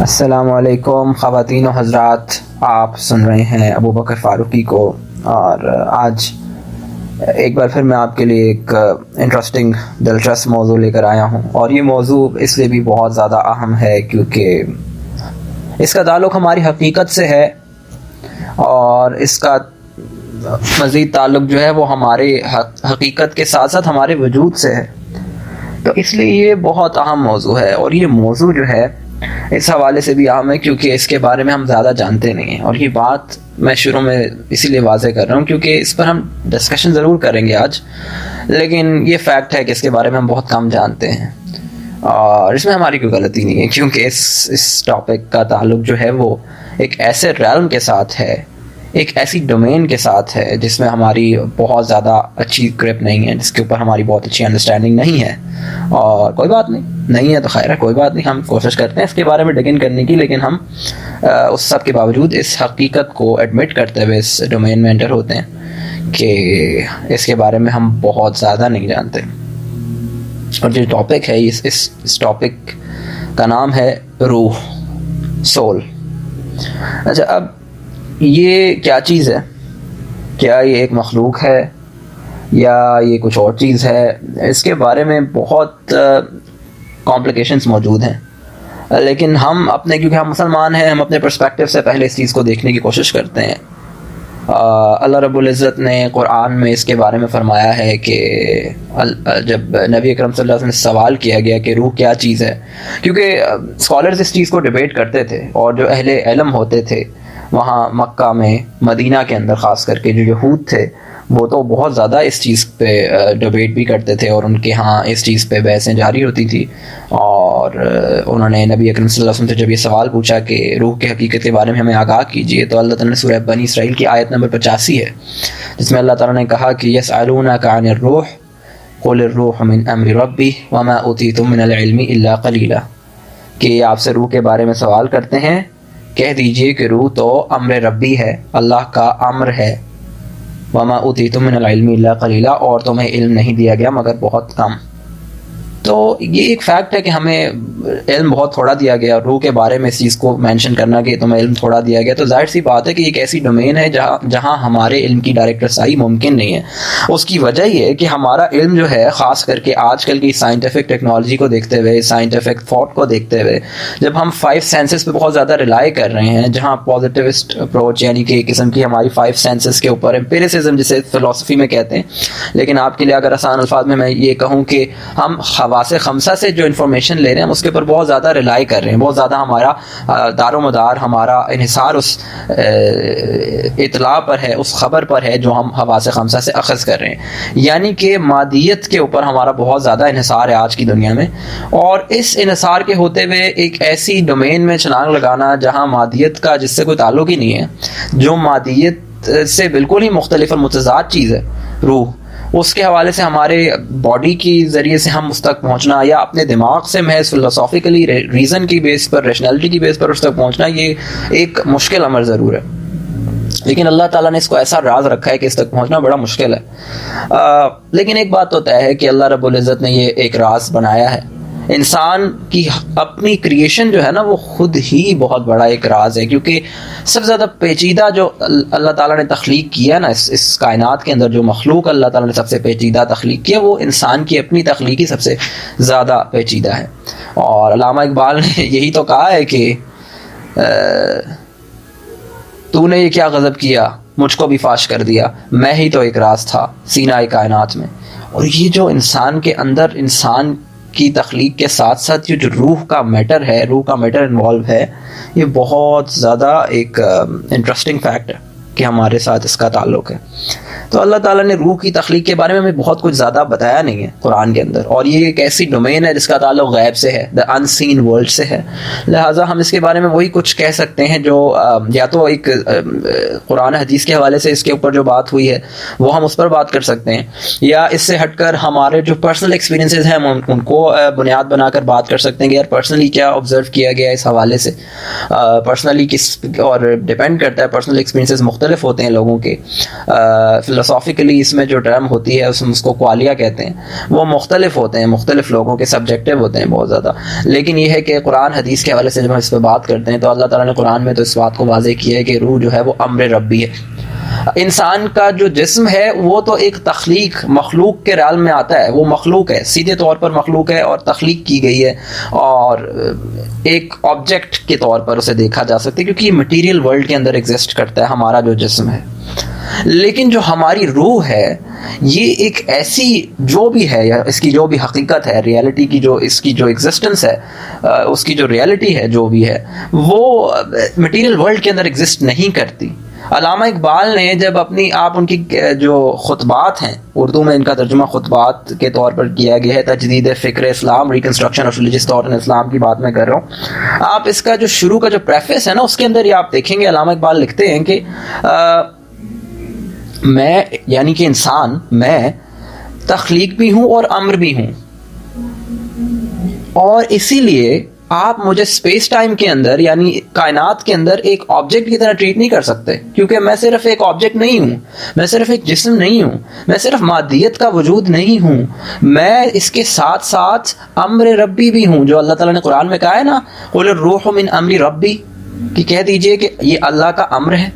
السلام علیکم خواتین و حضرات، آپ سن رہے ہیں ابو بکر فاروقی کو، اور آج ایک بار پھر میں آپ کے لیے ایک انٹرسٹنگ دلچسپ موضوع لے کر آیا ہوں، اور یہ موضوع اس لیے بھی بہت زیادہ اہم ہے کیونکہ اس کا تعلق ہماری حقیقت سے ہے، اور اس کا مزید تعلق جو ہے وہ ہمارے حقیقت کے ساتھ ساتھ ہمارے وجود سے ہے، تو اس لیے یہ بہت اہم موضوع ہے۔ اور یہ موضوع جو ہے اس حوالے سے بھی اہم ہے کیونکہ اس کے بارے میں ہم زیادہ جانتے نہیں ہیں، اور یہ بات میں شروع میں اسی لیے واضح کر رہا ہوں کیونکہ اس پر ہم ڈسکشن ضرور کریں گے آج، لیکن یہ فیکٹ ہے کہ اس کے بارے میں ہم بہت کم جانتے ہیں، اور اس میں ہماری کوئی غلطی نہیں ہے کیونکہ اس ٹاپک کا تعلق جو ہے وہ ایک ایسے ریلم کے ساتھ ہے، ایک ایسی ڈومین کے ساتھ ہے جس میں ہماری بہت زیادہ اچھی گرپ نہیں ہے، جس کے اوپر ہماری بہت اچھی انڈرسٹینڈنگ نہیں ہے، اور کوئی بات نہیں ہے تو خیر ہے، کوئی بات نہیں، ہم کوشش کرتے ہیں اس کے بارے میں ڈگ ان کرنے کی، لیکن ہم اس سب کے باوجود اس حقیقت کو ایڈمٹ کرتے ہوئے اس ڈومین میں انٹر ہوتے ہیں کہ اس کے بارے میں ہم بہت زیادہ نہیں جانتے۔ اور جو ٹاپک ہے اس ٹاپک کا نام ہے روح، سول۔ اچھا، اب یہ کیا چیز ہے؟ کیا یہ ایک مخلوق ہے یا یہ کچھ اور چیز ہے؟ اس کے بارے میں بہت کمپلیکیشنز موجود ہیں، لیکن ہم کیونکہ ہم مسلمان ہیں، ہم اپنے پرسپیکٹیو سے پہلے اس چیز کو دیکھنے کی کوشش کرتے ہیں۔ اللہ رب العزت نے قرآن میں اس کے بارے میں فرمایا ہے کہ جب نبی اکرم صلی اللہ علیہ وسلم سے سوال کیا گیا کہ روح کیا چیز ہے، کیونکہ اسکالرز اس چیز کو ڈیبیٹ کرتے تھے، اور جو اہل علم ہوتے تھے وہاں مکہ میں، مدینہ کے اندر خاص کر کے جو یہود تھے وہ تو بہت زیادہ اس چیز پہ ڈیبیٹ بھی کرتے تھے، اور ان کے ہاں اس چیز پہ بحثیں جاری ہوتی تھی، اور انہوں نے نبی اکرم صلی اللہ علیہ وسلم سے جب یہ سوال پوچھا کہ روح کی حقیقت کے بارے میں ہمیں آگاہ کیجیے، تو اللہ تعالیٰ نے سورہ بنی اسرائیل کی آیت نمبر 85 ہے جس میں اللہ تعالیٰ نے کہا کہ یسألونک عن الروح قل الروح من امر ربی وما اوتیتم من العلم الا قلیلا، کہ آپ سے روح کے بارے میں سوال کرتے ہیں، کہہ دیجئے کہ روح تو امر ربی ہے، اللہ کا امر ہے، وما اوتیتم من العلم الا قلیلا، اور تمہیں علم نہیں دیا گیا مگر بہت کم۔ تو یہ ایک فیکٹ ہے کہ ہمیں علم بہت تھوڑا دیا گیا، روح کے بارے میں اس چیز کو مینشن کرنا کہ تمہیں علم تھوڑا دیا گیا، تو ظاہر سی بات ہے کہ ایک ایسی ڈومین ہے جہاں ہمارے علم کی ڈائریکٹ رسائی ممکن نہیں ہے۔ اس کی وجہ یہ ہے کہ ہمارا علم جو ہے، خاص کر کے آج کل کی سائنٹیفک ٹیکنالوجی کو دیکھتے ہوئے، سائنٹیفک تھاٹ کو دیکھتے ہوئے، جب ہم 5 سینسز پہ بہت زیادہ ریلائی کر رہے ہیں، جہاں پازیٹیوسٹ اپروچ یعنی کہ ایک قسم کی ہماری 5 سینسز کے اوپر امپیریسزم جسے فلسفی میں کہتے ہیں، لیکن آپ کے لیے اگر آسان الفاظ میں یہ کہوں کہ ہم حواس خمسہ سے جو انفارمیشن لے رہے ہیں ہم اس کے اوپر بہت زیادہ ریلائی کر رہے ہیں، بہت زیادہ ہمارا دار و مدار، ہمارا انحصار اس اطلاع پر ہے، اس خبر پر ہے جو ہم حواس خمسہ سے اخذ کر رہے ہیں، یعنی کہ مادیت کے اوپر ہمارا بہت زیادہ انحصار ہے آج کی دنیا میں، اور اس انحصار کے ہوتے ہوئے ایک ایسی ڈومین میں چھلانگ لگانا جہاں مادیت کا جس سے کوئی تعلق ہی نہیں ہے، جو مادیت سے بالکل ہی مختلف اور متضاد چیز ہے روح، اس کے حوالے سے ہمارے باڈی کی ذریعے سے ہم اس تک پہنچنا، یا اپنے دماغ سے محض فلسافیکلی ریزن کی بیس پر، ریشنلٹی کی بیس پر اس تک پہنچنا، یہ ایک مشکل امر ضرور ہے، لیکن اللہ تعالیٰ نے اس کو ایسا راز رکھا ہے کہ اس تک پہنچنا بڑا مشکل ہے۔ لیکن ایک بات تو طے ہے کہ اللہ رب العزت نے یہ ایک راز بنایا ہے، انسان کی اپنی کریشن جو ہے نا وہ خود ہی بہت بڑا ایک راز ہے، کیونکہ سب سے زیادہ پیچیدہ جو اللہ تعالیٰ نے تخلیق کیا نا اس کائنات کے اندر، جو مخلوق اللہ تعالیٰ نے سب سے پیچیدہ تخلیق کیا، وہ انسان کی اپنی تخلیق ہی سب سے زیادہ پیچیدہ ہے۔ اور علامہ اقبال نے یہی تو کہا ہے کہ تو نے یہ کیا غضب کیا، مجھ کو بھی فاش کر دیا، میں ہی تو ایک راز تھا سینہ کائنات میں۔ اور یہ جو انسان کے اندر، انسان کی تخلیق کے ساتھ ساتھ یہ جو روح کا میٹر ہے، روح کا میٹر انوالو ہے، یہ بہت زیادہ ایک انٹرسٹنگ فیکٹ ہے کہ ہمارے ساتھ اس کا تعلق ہے۔ تو اللہ تعالیٰ نے روح کی تخلیق کے بارے میں ہمیں بہت کچھ زیادہ بتایا نہیں ہے قرآن کے اندر، اور یہ ایک ایسی ڈومین ہے جس کا تعلق غیب سے ہے، the unseen world سے ہے، لہٰذا ہم اس کے بارے میں وہی کچھ کہہ سکتے ہیں جو یا تو ایک قرآن حدیث کے حوالے سے اس کے اوپر جو بات ہوئی ہے وہ ہم اس پر بات کر سکتے ہیں، یا اس سے ہٹ کر ہمارے جو پرسنل ایکسپیرینسز ہیں ہم ان کو بنیاد بنا کر بات کر سکتے ہیں کہ یار پرسنلی کیا آبزرو کیا گیا اس حوالے سے، پرسنلی کس، اور ڈپینڈ کرتا ہے، پرسنل ایکسپیرینسز مختلف مختلف ہوتے ہیں لوگوں کے. فلسافیکلی اس میں جو ٹرم ہوتی ہے اس کو کوالیا کہتے ہیں, وہ مختلف ہوتے ہیں, مختلف لوگوں کے سبجیکٹیو ہوتے ہیں بہت زیادہ. لیکن یہ ہے کہ قرآن حدیث کے حوالے سے جب ہم اس پہ بات کرتے ہیں تو اللہ تعالیٰ نے قرآن میں تو اس بات کو واضح کیا ہے کہ روح جو ہے وہ امر ربی ہے. انسان کا جو جسم ہے وہ تو ایک مخلوق کے رعل میں آتا ہے, وہ مخلوق ہے, سیدھے طور پر مخلوق ہے اور تخلیق کی گئی ہے اور ایک آبجیکٹ کے طور پر اسے دیکھا جا سکتا ہے کیونکہ یہ مٹیریل ورلڈ کے اندر ایگزسٹ کرتا ہے ہمارا جو جسم ہے. لیکن جو ہماری روح ہے یہ ایک ایسی جو بھی ہے یا اس کی جو بھی حقیقت ہے, ریالٹی کی جو اس کی جو ایگزسٹنس ہے, اس کی جو ریالٹی ہے جو بھی ہے وہ مٹیریل ورلڈ کے اندر ایگزسٹ نہیں کرتی. علامہ اقبال نے جب آپ ان کی جو خطبات ہیں, اردو میں ان کا ترجمہ خطبات کے طور پر کیا گیا ہے, تجدید فکر اسلام, reconstruction of religious thought in Islam کی بات میں کر رہا ہوں. آپ اس کا جو شروع کا جو پریفیس ہے نا اس کے اندر یہ آپ دیکھیں گے علامہ اقبال لکھتے ہیں کہ میں یعنی کہ انسان, میں تخلیق بھی ہوں اور امر بھی ہوں, اور اسی لیے آپ مجھے اسپیس ٹائم کے اندر یعنی کائنات کے اندر ایک آبجیکٹ کی طرح ٹریٹ نہیں کر سکتے, کیونکہ میں صرف ایک آبجیکٹ نہیں ہوں, میں صرف ایک جسم نہیں ہوں, میں صرف مادیت کا وجود نہیں ہوں, میں اس کے ساتھ ساتھ امر ربی بھی ہوں, جو اللہ تعالیٰ نے قرآن میں کہا ہے نا, قل الروح من امر ربی, کہ کہہ دیجئے کہ یہ اللہ کا امر ہے.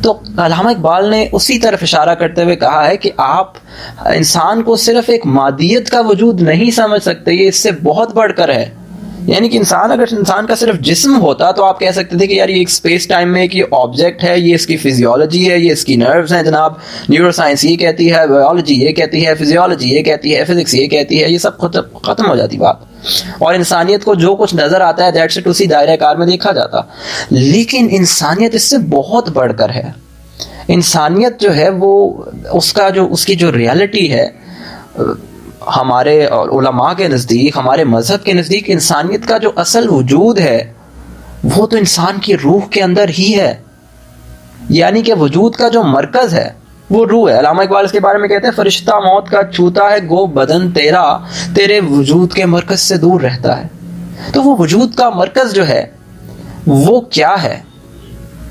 تو علامہ اقبال نے اسی طرف اشارہ کرتے ہوئے کہا ہے کہ آپ انسان کو صرف ایک مادیت کا وجود نہیں سمجھ سکتے, یہ اس سے بہت بڑھ کر ہے. یعنی کہ اگر انسان کا صرف جسم ہوتا تو آپ کہہ سکتے تھے کہ یار یہ ایک اسپیس ٹائم میں ایک یہ آبجیکٹ ہے, یہ اس کی فزیولوجی ہے, یہ اس کی نروز ہیں جناب, نیورو سائنس یہ کہتی ہے, بایولوجی یہ کہتی ہے, فزیولوجی یہ کہتی ہے, فزکس یہ کہتی ہے, یہ سب ختم ہو جاتی بات, اور انسانیت کو جو کچھ نظر آتا ہے دیٹس اٹ اسی دائرہ کار میں دیکھا جاتا. لیکن انسانیت اس سے بہت بڑھ کر ہے. انسانیت جو ہے وہ اس کی جو ریالٹی ہے, ہمارے علماء کے نزدیک, ہمارے مذہب کے نزدیک انسانیت کا جو اصل وجود ہے وہ تو انسان کی روح کے اندر ہی ہے. یعنی کہ وجود کا جو مرکز ہے وہ روح ہے. علامہ اقبال اس کے بارے میں کہتے ہیں, فرشتہ موت کا چھوتا ہے گو بدن تیرا, تیرے وجود کے مرکز سے دور رہتا ہے. تو وہ وجود کا مرکز جو ہے وہ کیا ہے,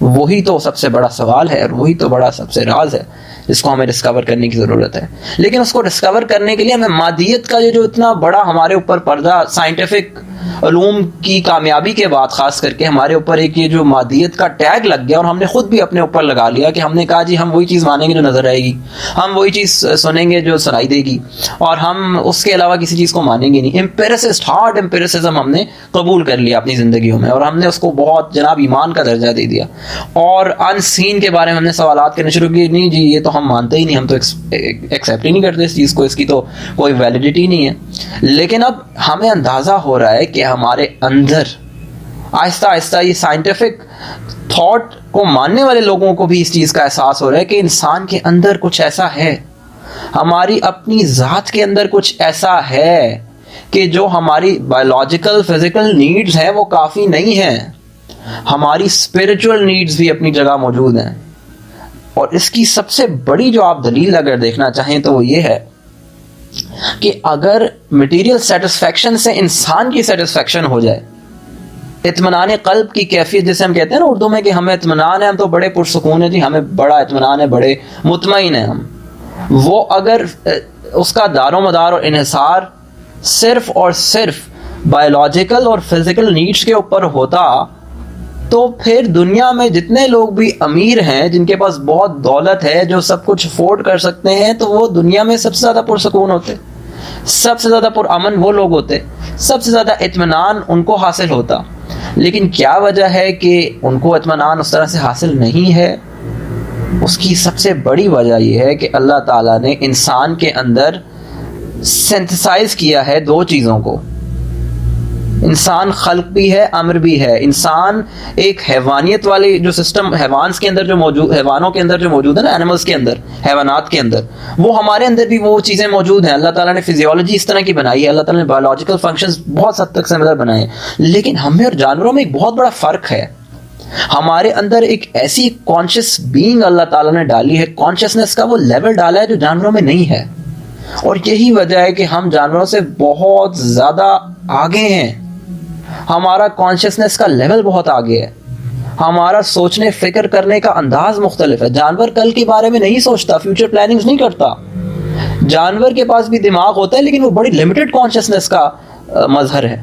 وہی تو سب سے بڑا سوال ہے, اور وہی تو بڑا سب سے راز ہے جس کو ہمیں ڈسکور کرنے کی ضرورت ہے. لیکن اس کو ڈسکور کرنے کے لیے ہمیں مادیت کا جو اتنا بڑا ہمارے اوپر پردہ, سائنٹیفک علوم کی کامیابی کے بعد خاص کر کے ہمارے اوپر ایک یہ جو مادیت کا ٹیگ لگ گیا, اور ہم نے خود بھی اپنے اوپر لگا لیا کہ ہم نے کہا جی ہم وہی چیز مانیں گے جو نظر آئے گی, ہم وہی چیز سنیں گے جو سنائی دے گی, اور ہم اس کے علاوہ کسی چیز کو مانیں گے نہیں. امپیریسسٹ, ہارڈ امپیریسزم ہم نے قبول کر لیا اپنی زندگیوں میں, اور ہم نے اس کو بہت جناب ایمان کا درجہ دے دیا, اور ان سین کے بارے میں ہم نے سوالات کرنے شروع کیے, نہیں جی یہ تو ہم مانتے ہی نہیں, ہم تو ایکسیپٹ ہی نہیں کرتے اس چیز کو, اس کی تو کوئی ویلیڈیٹی نہیں ہے. لیکن اب ہمیں اندازہ ہو رہا ہے کہ ہمارے اندر آہستہ آہستہ یہ سائنٹیفک تھاٹ کو ماننے والے لوگوں کو بھی اس چیز کا احساس ہو رہا ہے کہ انسان کے اندر کچھ ایسا ہے, ہماری اپنی ذات کے اندر کچھ ایسا ہے کہ جو ہماری بایولوجیکل فزیکل نیڈز ہیں وہ کافی نہیں ہیں, ہماری اسپرچول نیڈز بھی اپنی جگہ موجود ہیں. اور اس کی سب سے بڑی جو آپ دلیل اگر دیکھنا چاہیں تو وہ یہ ہے کہ اگر مٹیریل سیٹسفیکشن سے انسان کی سیٹسفیکشن ہو جائے, اطمینان قلب کی کیفیت جسے ہم کہتے ہیں نا اردو میں کہ ہمیں اطمینان ہے, ہم تو بڑے پرسکون ہیں جی, ہمیں بڑا اطمینان ہے, بڑے مطمئن ہیں ہم, وہ اگر اس کا دار و مدار اور انحصار صرف اور صرف بایولوجیکل اور فزیکل نیڈس کے اوپر ہوتا تو پھر دنیا میں جتنے لوگ بھی امیر ہیں, جن کے پاس بہت دولت ہے, جو سب کچھ افورڈ کر سکتے ہیں, تو وہ دنیا میں سب سے زیادہ پرسکون ہوتے, سب سے زیادہ پرامن وہ لوگ ہوتے, سب سے زیادہ اطمینان ان کو حاصل ہوتا. لیکن کیا وجہ ہے کہ ان کو اطمینان اس طرح سے حاصل نہیں ہے؟ اس کی سب سے بڑی وجہ یہ ہے کہ اللہ تعالیٰ نے انسان کے اندر سینتھسائز کیا ہے دو چیزوں کو. انسان خلق بھی ہے, امر بھی ہے. انسان ایک حیوانیت والی جو سسٹم حیوانوں کے اندر جو موجود ہے نا, اینیملز کے اندر, حیوانات کے اندر, وہ ہمارے اندر بھی وہ چیزیں موجود ہیں. اللہ تعالیٰ نے فزیولوجی اس طرح کی بنائی ہے, اللہ تعالیٰ نے بایولوجیکل فنکشنز بہت حد تک سملر بنائے ہیں. لیکن ہمیں اور جانوروں میں ایک بہت بڑا فرق ہے. ہمارے اندر ایک ایسی کانشیس بینگ اللہ تعالیٰ نے ڈالی ہے, کانشیسنس کا وہ لیول ڈالا ہے جو جانوروں میں نہیں ہے. اور یہی وجہ ہے کہ ہم جانوروں سے بہت زیادہ آگے ہیں, ہمارا کانشیسنس کا لیول بہت آگے ہے. ہمارا سوچنے فکر کرنے کا انداز مختلف ہے. جانور کل کے بارے میں نہیں سوچتا, فیوچر پلاننگز نہیں کرتا. جانور کے پاس بھی دماغ ہوتا ہے لیکن وہ بڑی لمیٹڈ کانشیسنس کا مظہر ہے.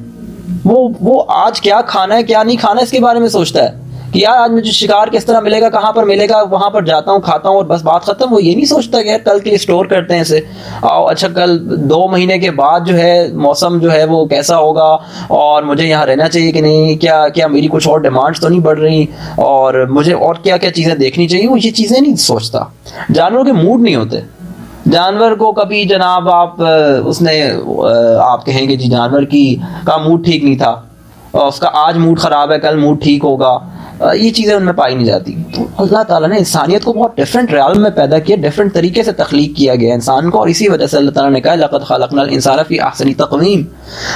وہ آج کیا کھانا ہے کیا نہیں کھانا اس کے بارے میں سوچتا ہے کہ یار آج مجھے شکار کس طرح ملے گا, کہاں پر ملے گا, وہاں پر جاتا ہوں کھاتا ہوں اور بس بات ختم. وہ یہ نہیں سوچتا کہ یار کل کے لیے اسٹور کرتے ہیں اسے, اچھا کل 2 مہینے کے بعد جو ہے موسم جو ہے وہ کیسا ہوگا اور مجھے یہاں رہنا چاہیے کہ نہیں, کیا میری کچھ اور ڈیمانڈس تو نہیں بڑھ رہی اور مجھے اور کیا کیا چیزیں دیکھنی چاہیے. وہ یہ چیزیں نہیں سوچتا. جانوروں کے موڈ نہیں ہوتے. جانور کو کبھی جناب آپ کہیں گے جی جانور کا موڈ ٹھیک نہیں تھا, اس کا آج موڈ خراب ہے کل موڈ ٹھیک ہوگا, یہ چیزیں ان میں پائی نہیں جاتی. تو اللہ تعالیٰ نے انسانیت کو بہت ڈفرینٹ ریالم میں پیدا کیا, ڈفرینٹ طریقے سے تخلیق کیا گیا انسان کو, اور اسی وجہ سے اللہ تعالیٰ نے کہا لقد خلقنا الانسان فی احسن تقویم.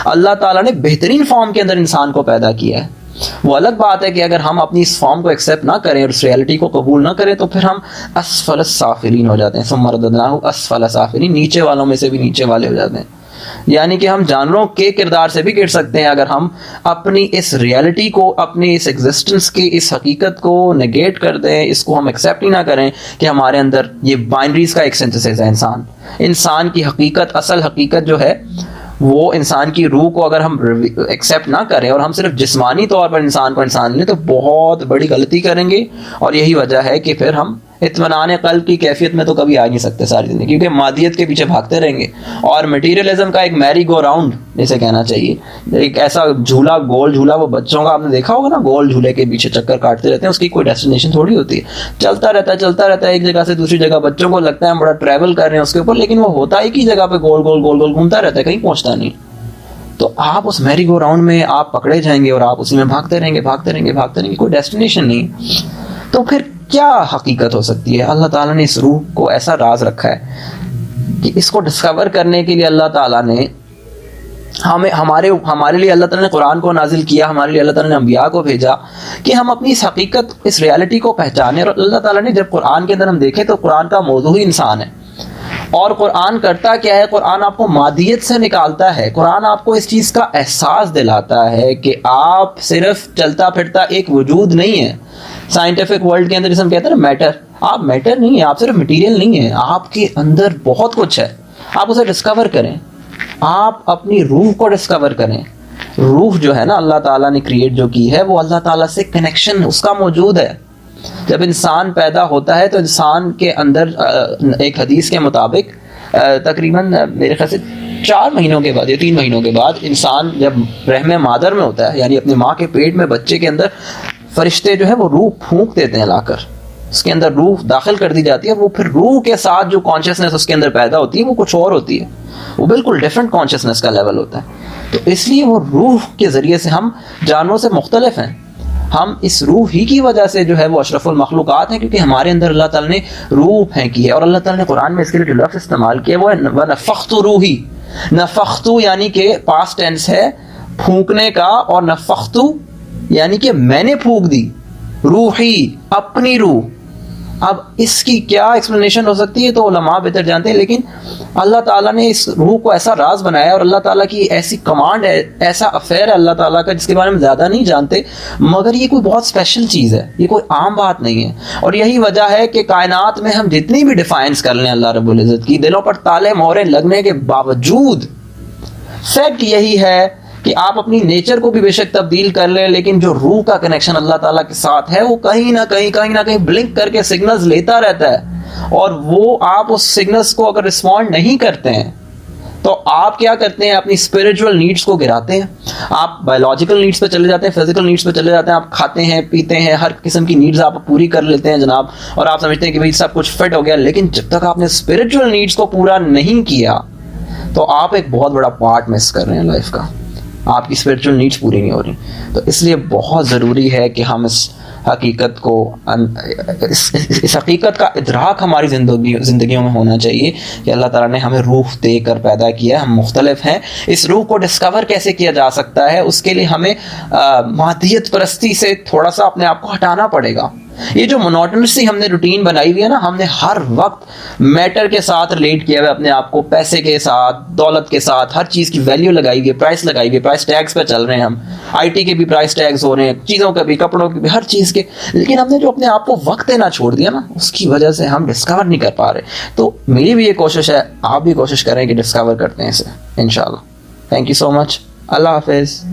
اللہ تعالیٰ نے بہترین فارم کے اندر انسان کو پیدا کیا ہے. وہ الگ بات ہے کہ اگر ہم اپنی اس فارم کو ایکسیپٹ نہ کریں اور اس ریالٹی کو قبول نہ کریں تو پھر ہم اسفل السافلین ہو جاتے ہیں. ثم رددناہ اسفل سافلین, نیچے والوں میں سے بھی نیچے والے ہو جاتے ہیں. یعنی کہ ہم جانوروں کے کردار سے بھی گر سکتے ہیں اگر ہم اپنی اس ریالٹی کو, اپنی اس ایگزسٹنس کی اس حقیقت کو نگیٹ کر دیں, اس کو ہم ایکسیپٹ ہی نہ کریں کہ ہمارے اندر یہ بائنڈریز کا ایک سنتھسس ہے. انسان کی حقیقت, اصل حقیقت جو ہے وہ انسان کی روح کو اگر ہم ایکسیپٹ نہ کریں اور ہم صرف جسمانی طور پر انسان کو انسان لیں تو بہت بڑی غلطی کریں گے. اور یہی وجہ ہے کہ پھر ہم اطمینان قلب کی کیفیت میں تو کبھی آ نہیں سکتے ساری زندگی, کیونکہ مادیت کے پیچھے بھاگتے رہیں گے. اور مٹیریلزم کا ایک میری گو راؤنڈ جسے کہنا چاہیے, ایک ایسا جھولا, گول جھولا, وہ بچوں کا آپ نے دیکھا ہوگا نا, گول جھولے کے پیچھے چکر کاٹتے رہتے ہیں, اس کی کوئی ڈیسٹینیشن تھوڑی ہوتی ہے, چلتا رہتا ہے ایک جگہ سے دوسری جگہ. بچوں کو لگتا ہے ہم بڑا ٹریول کر رہے ہیں اس کے اوپر, لیکن وہ ہوتا ایک ہی جگہ پہ گول گول گول گول گھومتا رہتا ہے, کہیں پہنچتا نہیں. تو آپ اس میری گو راؤنڈ میں آپ پکڑے جائیں گے اور آپ اسی میں بھاگتے رہیں گے, کوئی ڈیسٹینیشن نہیں. تو پھر کیا حقیقت ہو سکتی ہے؟ اللہ تعالیٰ نے اس روح کو ایسا راز رکھا ہے کہ اس کو ڈسکور کرنے کے لیے اللہ تعالیٰ نے ہمارے لیے اللہ تعالیٰ نے قرآن کو نازل کیا, ہمارے لیے اللہ تعالیٰ نے انبیاء کو بھیجا کہ ہم اپنی اس حقیقت, اس ریالٹی کو پہچانیں. اور اللہ تعالیٰ نے جب قرآن کے اندر ہم دیکھیں تو قرآن کا موضوع ہی انسان ہے. اور قرآن کرتا کیا ہے؟ قرآن آپ کو مادیت سے نکالتا ہے. قرآن آپ کو اس چیز کا احساس دلاتا ہے کہ آپ صرف چلتا پھرتا ایک وجود نہیں ہے. سائنٹیفک ورلڈ کے اندر جسے ہم کہتے ہیں نا میٹر, آپ میٹر نہیں ہیں, آپ صرف مٹیریل نہیں ہیں, آپ کے اندر بہت کچھ ہے. آپ اسے ڈسکور کریں, آپ اپنی روح کو ڈسکور کریں. روح جو ہے نا اللہ تعالیٰ نے کریٹ جو کی ہے وہ اللہ تعالیٰ سے کنیکشن اس کا موجود ہے. جب انسان پیدا ہوتا ہے تو انسان کے اندر ایک حدیث کے مطابق تقریباً میرے خیال سے 4 مہینوں کے بعد یا 3 مہینوں کے بعد انسان جب رحم مادر میں ہوتا ہے, یعنی اپنی ماں کے پیٹ میں بچے کے اندر فرشتے جو ہے وہ روح پھونک دیتے ہیں لا کر, اس کے اندر روح داخل کر دی جاتی ہے. وہ پھر روح کے ساتھ جو کانشیسنس اس کے اندر پیدا ہوتی ہے وہ کچھ اور ہوتی ہے, وہ بالکل ڈفرینٹ کانشیسنس کا لیول ہوتا ہے. تو اس لیے وہ روح کے ذریعے سے ہم جانوروں سے مختلف ہیں. ہم اس روح ہی کی وجہ سے جو ہے وہ اشرف المخلوقات ہیں, کیونکہ ہمارے اندر اللہ تعالیٰ نے روح پھینکی ہے. اور اللہ تعالیٰ نے قرآن میں اس کے لیے جو لفظ استعمال کیا وہ ہے وَنَفَخْتُ روحی. نفخت یعنی کہ پاسٹ ٹینس ہے پھونکنے کا, اور نفخت یعنی کہ میں نے پھونک دی. روحی, اپنی روح. اب اس کی کیا ایکسپلینیشن ہو سکتی ہے تو علماء بہتر جانتے ہیں, لیکن اللہ تعالیٰ نے اس روح کو ایسا راز بنایا اور اللہ تعالیٰ کی ایسی کمانڈ ہے, ایسا افیئر ہے اللہ تعالیٰ کا جس کے بارے میں زیادہ نہیں جانتے, مگر یہ کوئی بہت اسپیشل چیز ہے, یہ کوئی عام بات نہیں ہے. اور یہی وجہ ہے کہ کائنات میں ہم جتنی بھی ڈیفائنس کر لیں اللہ رب العزت کی, دلوں پر تالے مہرے لگنے کے باوجود فیکٹ یہی ہے کہ آپ اپنی نیچر کو بھی بے شک تبدیل کر لیں, لیکن جو روح کا کنیکشن اللہ تعالیٰ کے ساتھ ہے وہ کہیں نہ کہیں بلنک کر کے سگنلز لیتا رہتا ہے. اور وہ آپ اس سگنلز کو اگر رسپونڈ نہیں کرتے ہیں تو آپ کیا کرتے ہیں؟ اپنی اسپرچول نیڈس کو گراتے ہیں. آپ بایولوجیکل نیڈس پہ چلے جاتے ہیں, فزیکل نیڈس پہ چلے جاتے ہیں, آپ کھاتے ہیں پیتے ہیں, ہر قسم کی نیڈز آپ پوری کر لیتے ہیں جناب, اور آپ سمجھتے ہیں کہ بھائی سب کچھ فٹ ہو گیا. لیکن جب تک آپ نے اسپرچول نیڈس کو پورا نہیں کیا تو آپ ایک بہت بڑا پارٹ مس کر رہے ہیں لائف کا, آپ کی اسپرچول نیڈس پوری نہیں ہو رہی. تو اس لیے بہت ضروری ہے کہ ہم اس حقیقت کو, اس حقیقت کا ادراک ہماری زندگیوں میں ہونا چاہیے کہ اللہ تعالیٰ نے ہمیں روح دے کر پیدا کیا, ہم مختلف ہیں. اس روح کو ڈسکور کیسے کیا جا سکتا ہے؟ اس کے لیے ہمیں مادیت پرستی سے تھوڑا سا اپنے آپ کو ہٹانا پڑے گا. یہ جو monotony ہم نے روٹین بنائی ہوئی ہے نا, ہم نے ہر وقت میٹر کے ساتھ ریلیٹ کیا ہوا ہے اپنے آپ کو, پیسے کے ساتھ, دولت کے ساتھ, ہر چیز کی ویلیو لگائی ہوئی ہے, پرائس لگائی ہوئی ہے, پرائس ٹیگس پہ چل رہے ہیں ہم, آئی ٹی کے بھی پرائس ٹیگس ہو رہے ہیں, چیزوں کے بھی, کپڑوں کے بھی, ہر چیز کے. لیکن ہم نے جو اپنے آپ کو وقت دینا چھوڑ دیا نا, اس کی وجہ سے ہم ڈسکور نہیں کر پا رہے. تو میری بھی یہ کوشش ہے, آپ بھی کوشش کریں کہ ڈسکور کرتے ہیں اسے انشاءاللہ. تھینک یو سو مچ. اللہ حافظ.